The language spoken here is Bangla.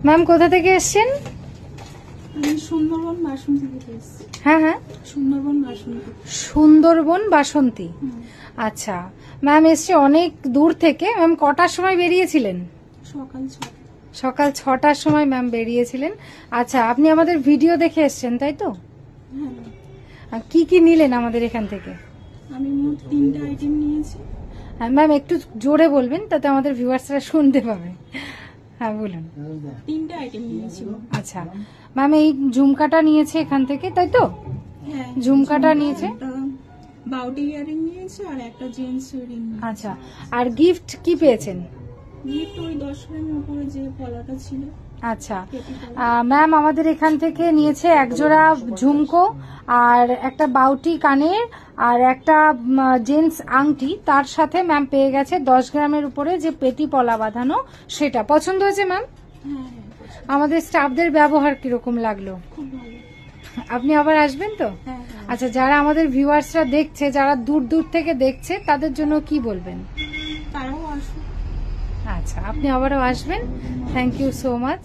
ম্যাম কোথা থেকে এসছেন? সুন্দরবন বাসন্তী থেকে এসেছি। হ্যাঁ হ্যাঁ, সুন্দরবন বাসন্তী। সুন্দরবন বাসন্তী। আচ্ছা ম্যাম এসছে অনেক দূর থেকে। ম্যাম কটার সময় বেরিয়েছিলেন? সকাল 6টা। সকাল 6টার সময় ম্যাম বেরিয়েছিলেন। আচ্ছা আপনি আমাদের ভিডিও দেখে এসছেন তাই তো? হ্যাঁ, কি কি নিলেন আমাদের এখান থেকে? আমি মোট 3টা আইটেম নিয়েছি। ম্যাম একটু জোরে বলবেন তাতে আমাদের ভিউয়ার্সরা শুনতে পাবে। হ্যাঁ বলুন। 3টা আইটেম নিয়েছি। আচ্ছা ম্যাম এই ঝুমকাটা নিয়েছে এখান থেকে তাই তো? হ্যাঁ, ঝুমকাটা নিয়েছে, একটা বাউটি ইয়ারিং নিয়েছি আর একটা জেন্টস রিং। আচ্ছা আর গিফট কি পেয়েছেন? গিফট ওই 10 গ্রামের উপরে যে পলাটা ছিল। আচ্ছা ম্যাম আমাদের এখান থেকে নিয়েছে একজোড়া ঝুমকো আর একটা বাউটি কানের আর একটা জেন্টস আংটি, তার সাথে ম্যাম পেয়ে গেছে 10 গ্রামের উপরে যে পেটি পলা বাঁধানো, সেটা পছন্দ হয়েছে ম্যাম? হ্যাঁ, আমাদের স্টাফদের ব্যবহার কিরকম লাগলো? খুব ভালো। আপনি আবার আসবেন তো? হ্যাঁ, আচ্ছা যারা আমাদের ভিউয়ার্সরা দেখছে, যারা দূর দূর থেকে দেখছে, তাদের জন্য কি বলবেন? তারাও আসুন। আচ্ছা আপনি আবারও আসবেন। Thank you so much.